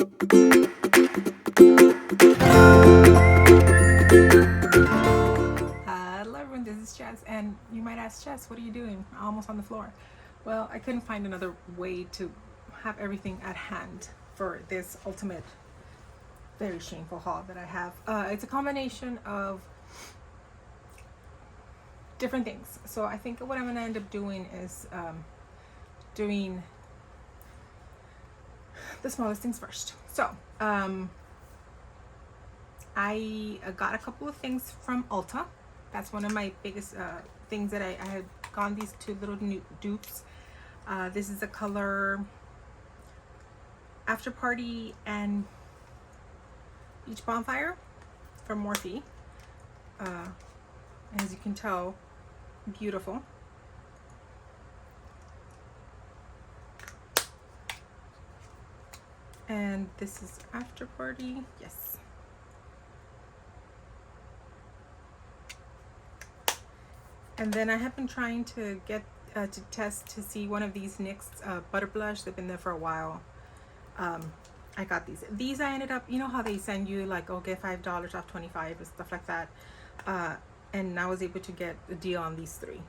Hello everyone, this is Jes, and you might ask, Jes, what are you doing? Almost on the floor. Well, I couldn't find another way to have everything at hand for this ultimate, very shameful haul that I have. It's a combination of different things. So I think what I'm going to end up doing is doing the smallest things first. So I got a couple of things from Ulta. That's one of my biggest things that I had gotten these two little new dupes. This is the color After Party and Beach Bonfire from Morphe. As you can tell, beautiful. And this is After Party, yes. And then I have been trying to get to test to see one of these NYX butter blush. They've been there for a while. I got these. These I ended up, you know how they send you like, oh, get $5 off 25 and stuff like that. And I was able to get a deal on these three.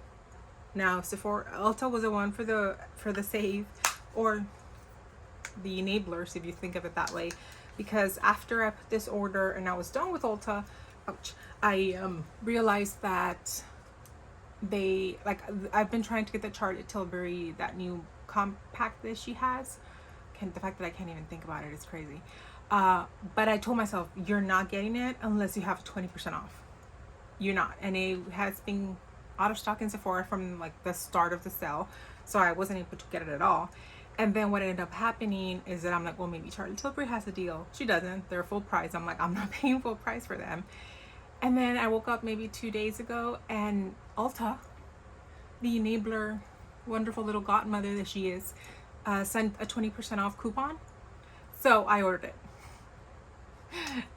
Now Sephora, Ulta was the one for the save, or the enablers if you think of it that way, because after I put this order and I was done with Ulta, ouch, I realized that they, like, I've been trying to get the Charlotte Tilbury, that new compact that she has. The fact that I can't even think about it is crazy. But I told myself, you're not getting it unless you have 20% off. You're not. And it has been out of stock in Sephora from like the start of the sale, so I wasn't able to get it at all. And then what ended up happening is that I'm like, well, maybe Charlotte Tilbury has a deal. She doesn't. They're full price. I'm like, I'm not paying full price for them. And then I woke up maybe 2 days ago and Ulta, the enabler, wonderful little godmother that she is, sent a 20% off coupon. So I ordered it.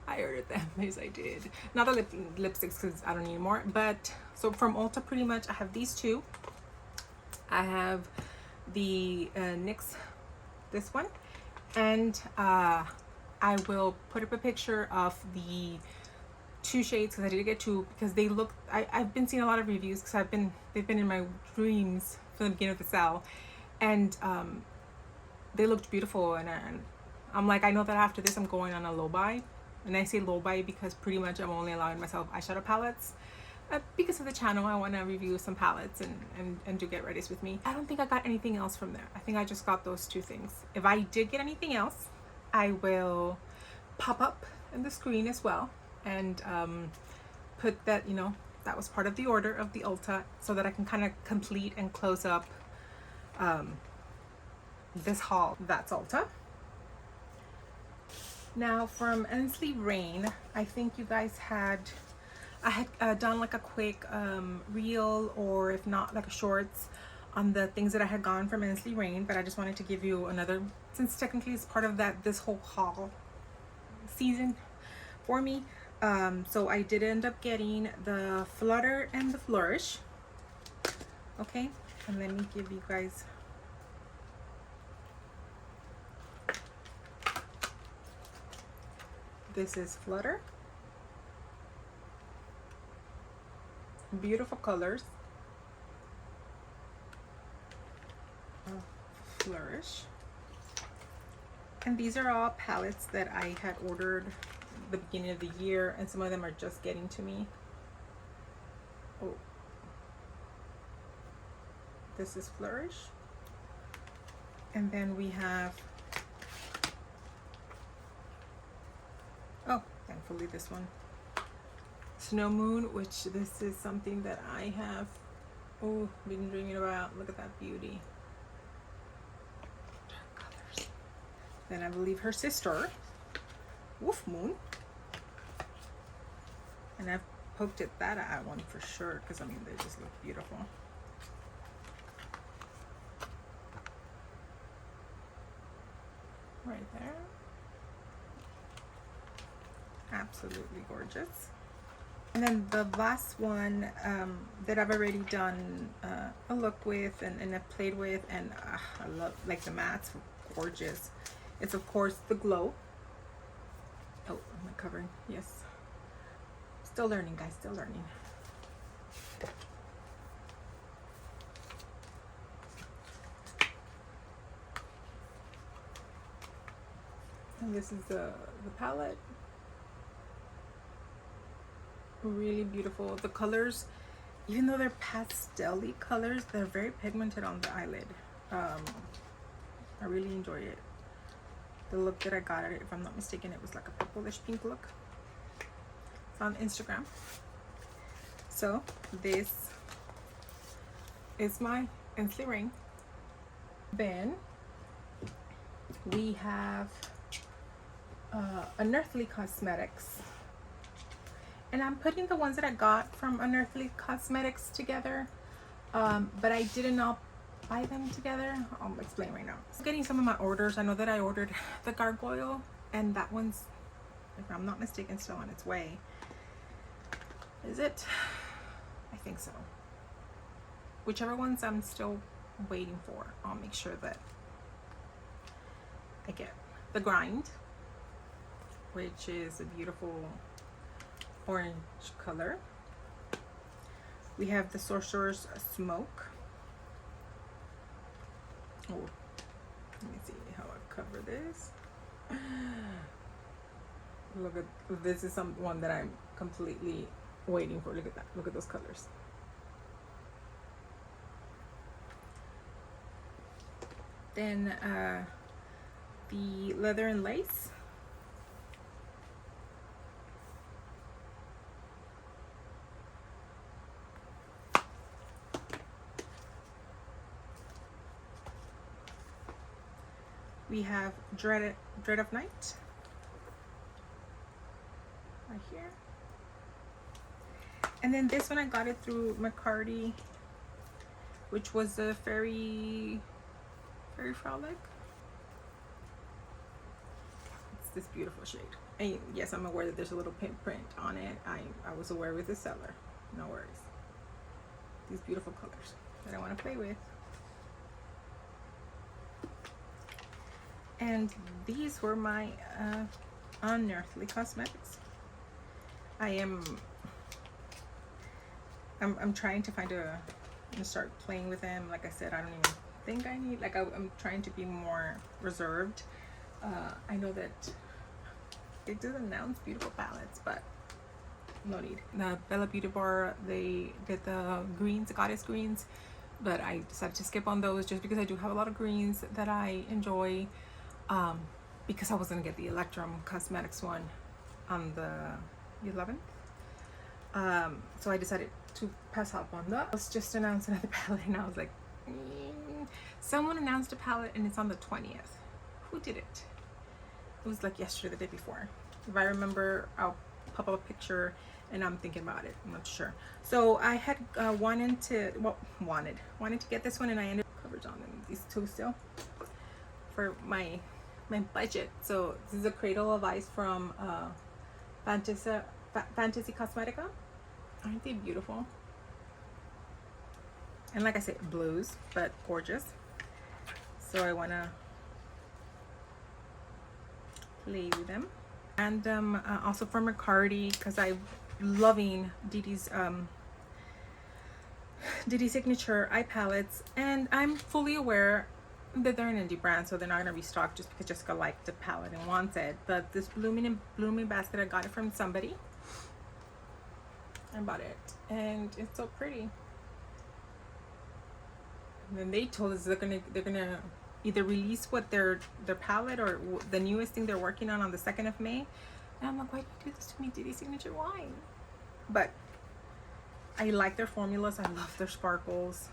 I ordered them, yes I did. Not the lipsticks because I don't need more. But so from Ulta, pretty much I have these two. I have the NYX, this one, and I will put up a picture of the two shades because I did get two, because they look, I've been seeing a lot of reviews because they've been in my dreams from the beginning of the sale, and they looked beautiful, and I'm like, I know that after this I'm going on a low buy. And I say low buy because pretty much I'm only allowing myself eyeshadow palettes. Because of the channel, I want to review some palettes and do get readies with me. I don't think I got anything else from there. I think I just got those two things. If I did get anything else, I will pop up in the screen as well and put that, you know, that was part of the order of the Ulta, so that I can kind of complete and close up this haul. That's Ulta. Now from Ensley Rain, I think you guys had, I had done like a quick reel, or if not like a shorts on the things that I had gotten from Ensley Rain, but I just wanted to give you another, since technically it's part of that, this whole haul season for me. So I did end up getting the Flutter and the Flourish. Okay, and let me give you guys, this is Flutter. Beautiful colors. Flourish. And these are all palettes that I had ordered the beginning of the year, and some of them are just getting to me. Oh, this is Flourish. And then we have, oh, thankfully this one, Snow Moon, which this is something that I have, oh, been dreaming about. Look at that beauty. Dark colors. Then I believe her sister, Wolf Moon. And I've poked at that eye one for sure, because I mean, they just look beautiful. Right there. Absolutely gorgeous. And then the last one that I've already done a look with and I've played with, and I love, like, the mattes, gorgeous. It's of course the Glow Oh, am I covering? Yes. Still learning, guys, still learning. And this is the palette. Really beautiful. The colors, even though they're pastel-y colors, they're very pigmented on the eyelid. I really enjoy it. The look that I got at it, if I'm not mistaken, it was like a purplish pink look. It's on Instagram. So this is my Inslee ring. Then we have Unearthly Cosmetics, and I'm putting the ones that I got from Unearthly Cosmetics together, but I did not buy them together. I'll explain right now. I'm getting some of my orders. I know that I ordered the gargoyle, and that one's, if I'm not mistaken, still on its way. Is it? I think so. Whichever ones I'm still waiting for, I'll make sure that I get. The Grind, which is a beautiful orange color. We have the Sorcerer's Smoke. Oh, let me see how I cover this. Look at this, is one that I'm completely waiting for. Look at that. Look at those colors. Then the Leather and Lace. We have Dread of Night right here. And then this one I got it through McCarty, which was a Fairy Frolic. It's this beautiful shade. And yes, I'm aware that there's a little pin print on it. I was aware with the seller. No worries. These beautiful colors that I want to play with. And these were my Unearthly Cosmetics. I'm trying to find and start playing with them. Like I said, I don't even think I need, like I'm trying to be more reserved. I know that it does announce beautiful palettes, but no need. The Bella Beauty Bar, they did the greens, the goddess greens, but I decided to skip on those just because I do have a lot of greens that I enjoy. Because I was gonna get the Electrum Cosmetics one on the 11th. So I decided to pass up on that. It was just announced another palette, and I was like, someone announced a palette and it's on the 20th. Who did it? It was like yesterday, the day before. If I remember, I'll pop up a picture, and I'm thinking about it. I'm not sure. So I had wanted to get this one, and I ended up coverage on them. These two still for my budget. So this is a Cradle of Ice from Fantasy Cosmetica. Aren't they beautiful? And like I said, blues, but gorgeous. So I want to play with them. And also from McCarty, because I'm loving Didi's Signature eye palettes, and I'm fully aware that they're an indie brand, so they're not gonna restock just because Jessica liked the palette and wants it. But this blooming basket, I got it from somebody. I bought it, and it's so pretty. And then they told us they're gonna either release what their palette or the newest thing they're working on the 2nd of May. And I'm like, why do you do this to me, Didi Signature? Why? But I like their formulas. I love their sparkles.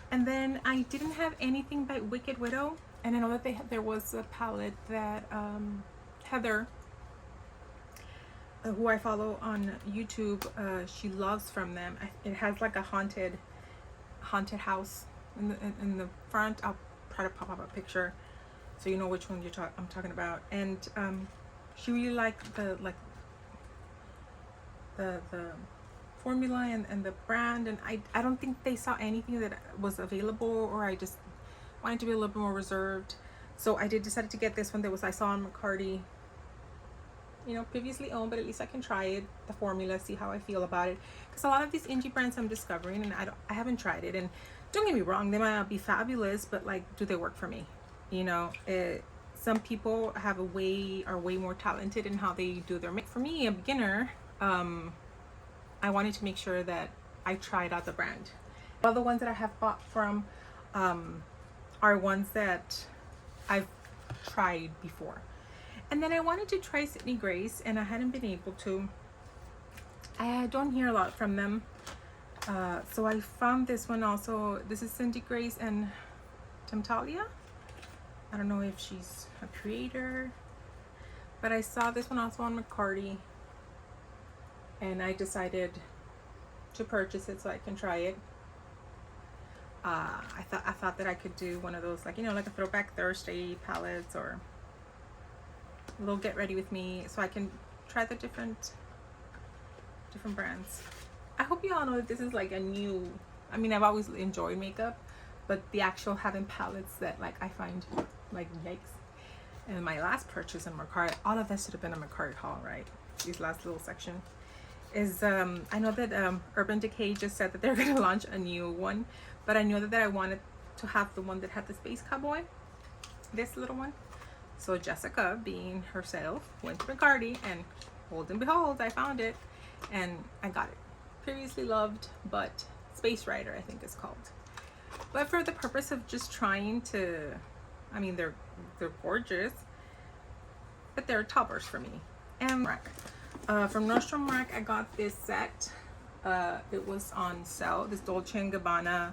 And then I didn't have anything by Wicked Widow, and I know that there was a palette that Heather, who I follow on YouTube, she loves from them. It has like a haunted house in the front. I'll try to pop up a picture so you know which one I'm talking about. And she really liked the formula and the brand, and I don't think they saw anything that was available, or I just wanted to be a little bit more reserved. So I did decide to get this one that I saw on McCarty. you know, previously owned, but at least I can try it, the formula, see how I feel about it. Because a lot of these indie brands I'm discovering, and I haven't tried it. And don't get me wrong, they might not be fabulous, but like, do they work for me? You know, some people are way more talented in how they do their makeup. For me, a beginner, I wanted to make sure that I tried out the brand. All the ones that I have bought from are ones that I've tried before. And then I wanted to try Sydney Grace, and I hadn't been able to. I don't hear a lot from them. So I found this one also. This is Sydney Grace and Temptalia. I don't know if she's a creator, but I saw this one also on McCarty, and I decided to purchase it so I can try it. I thought that I could do one of those, like, you know, like a throwback Thursday palettes, or a little get ready with me, so I can try the different brands. I hope you all know that this is like a new, I mean, I've always enjoyed makeup, but the actual having palettes that, like, I find like yikes. And my last purchase in McCarty, all of that should have been a McCarty haul, right? These last little section is I know that Urban Decay just said that they're gonna launch a new one, but I know that I wanted to have the one that had the Space Cowboy, this little one. So Jessica, being herself, went to McCarty, and hold and behold, I found it, and I got it. Previously loved, but Space Rider, I think it's called. But for the purpose of just trying to, I mean, they're gorgeous, but they're toppers for me. And from Nordstrom Rack, I got this set. It was on sale, this Dolce & Gabbana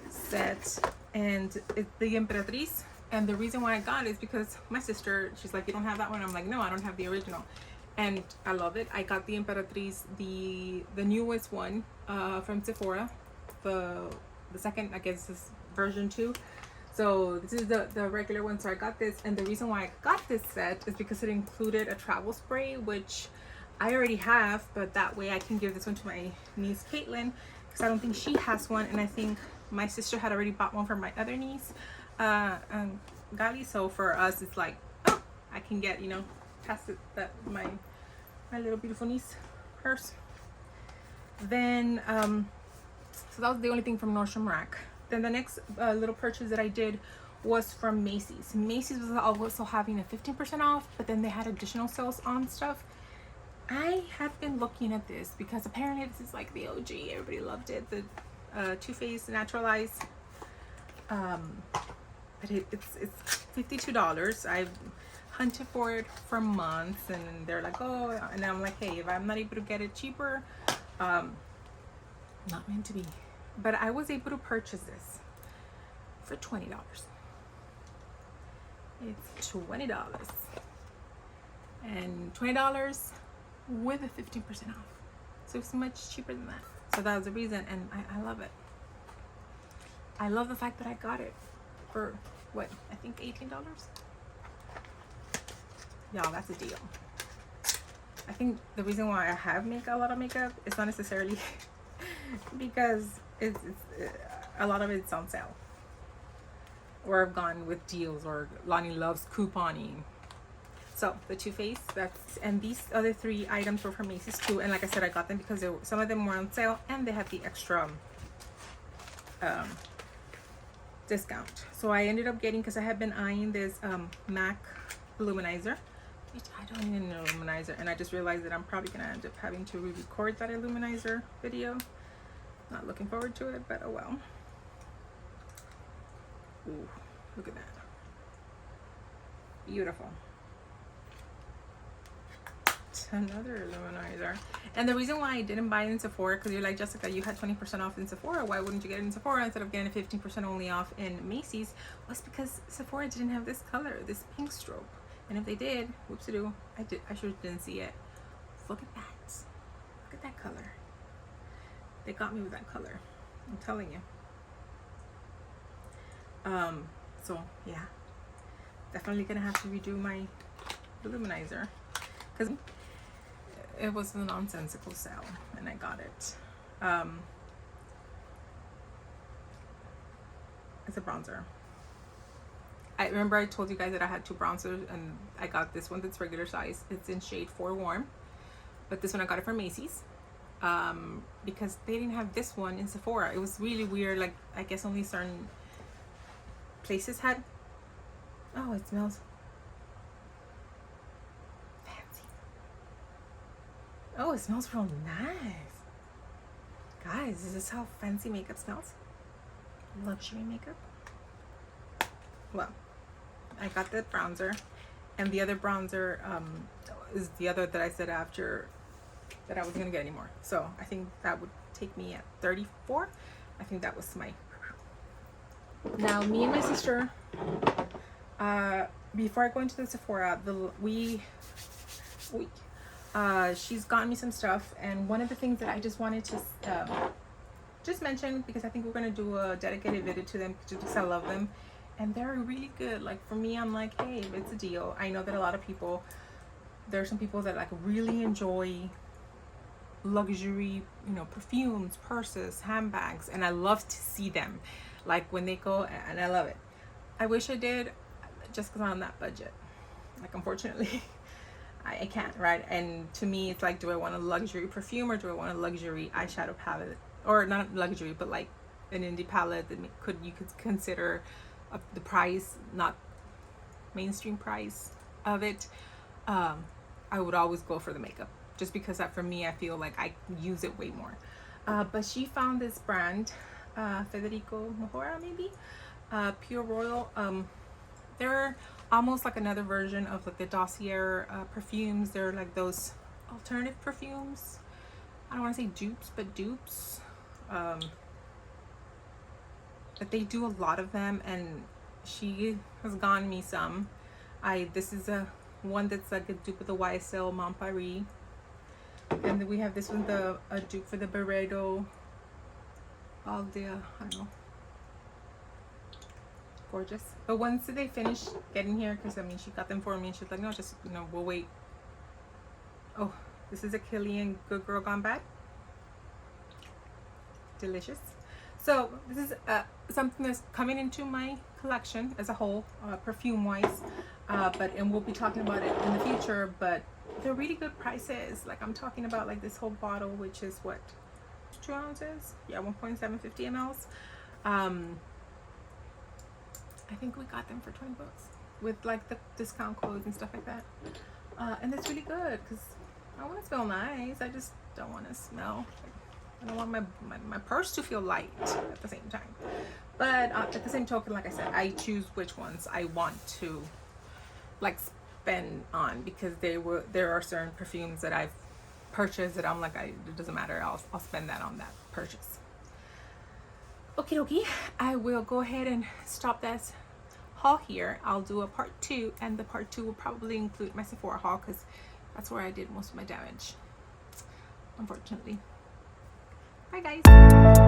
set, and it's the Imperatriz. And the reason why I got it is because my sister, she's like, you don't have that one? I'm like, no, I don't have the original. And I love it. I got the Imperatriz, the newest one from Sephora, the second, I guess, is version 2. So this is the regular one. So I got this, and the reason why I got this set is because it included a travel spray, which I already have, but that way I can give this one to my niece Caitlin, because I don't think she has one, and I think my sister had already bought one for my other niece, Gali. So for us, it's like, oh, I can get, you know, pass it, that my little beautiful niece, hers. Then so that was the only thing from Nordstrom Rack. Then the next little purchase that I did was from Macy's. Macy's was also having a 15% off, but then they had additional sales on stuff. I have been looking at this because apparently this is like the OG. Everybody loved it. The Too Faced Naturalize. But it's $52. I've hunted for it for months, and they're like, oh, and I'm like, hey, if I'm not able to get it cheaper, not meant to be. But I was able to purchase this for $20. It's $20, and $20 with a 15% off, so it's much cheaper than that. So that was the reason, and I love it. I love the fact that I got it for what, I think $18. Y'all, that's a deal. I think the reason why I have a lot of makeup is not necessarily because it's a lot of it's on sale, or I've gone with deals, or Lonnie loves couponing. So the Too Faced, and these other 3 items were from Macy's too. And like I said, I got them because some of them were on sale, and they had the extra discount. So I ended up getting, because I had been eyeing this MAC Illuminizer, which I don't even know Illuminizer, and I just realized that I'm probably gonna end up having to re-record that Illuminizer video. Not looking forward to it, but oh well. Ooh, look at that. Beautiful. It's another Illuminizer. And the reason why I didn't buy it in Sephora, because you're like, Jessica, you had 20% off in Sephora. Why wouldn't you get it in Sephora instead of getting 15% only off in Macy's? Was because Sephora didn't have this color, this pink strobe. And if they did, whoopsie-doo, I sure didn't see it. Look at that. Look at that color. They got me with that color. I'm telling you. So yeah, definitely gonna have to redo my Illuminizer, because it was a nonsensical sale and I got it. It's a bronzer. I remember I told you guys that I had 2 bronzers, and I got this one that's regular size. It's in shade 4 Warm, but this one I got it from Macy's, because they didn't have this one in Sephora. It was really weird. Like, I guess only certain places had. Oh, it smells fancy. Oh, it smells real nice. Guys, is this how fancy makeup smells? Luxury makeup? Well, I got the bronzer, and the other bronzer is the other that I said after that I wasn't gonna get anymore. So I think that would take me at 34. I think that was my. Now, me and my sister, before I go into the Sephora, she's gotten me some stuff, and one of the things that I just wanted to just mention, because I think we're gonna do a dedicated video to them just because I love them, and they're really good. Like, for me, I'm like, hey, it's a deal. I know that a lot of people, there are some people that like really enjoy luxury, you know, perfumes, purses, handbags, and I love to see them like when they go, and I love it. I wish I did, just because I'm on that budget. Like, unfortunately, I can't, right? And to me, it's like, do I want a luxury perfume or do I want a luxury eyeshadow palette? Or not luxury, but like an indie palette that you could consider the price, not mainstream price of it. I would always go for the makeup, just because that, for me, I feel like I use it way more. But she found this brand, Federico Mejora, maybe, Pure Royal. They're almost like another version of like the Dossier perfumes. They're like those alternative perfumes. I don't want to say dupes, but dupes. But they do a lot of them, and she has gotten me some. This is a one that's like a dupe of the YSL Mont Paris, and then we have this one, a dupe for the Byredo Aldea. I don't know. Gorgeous. But once they finish getting here, because I mean, she got them for me, and she's like, no, just, you know, we'll wait. Oh, this is a Kilian Good Girl Gone Bad. Delicious. So this is something that's coming into my collection as a whole, perfume wise, and we'll be talking about it in the future. But they're really good prices. Like, I'm talking about like this whole bottle, which is what, 2 ounces? Yeah, 1.750 mLs. I think we got them for $20 with like the discount codes and stuff like that. And it's really good because I want to smell nice. I just don't want to smell like, I don't want my purse to feel light at the same time. But at the same token, like I said, I choose which ones I want to like spend on, because there are certain perfumes that I've purchased that I'm like, it doesn't matter, I'll spend that on that purchase. Okie dokie, I will go ahead and stop that haul here. I'll do a part 2, and the part 2 will probably include my Sephora haul, because that's where I did most of my damage, unfortunately. Bye guys.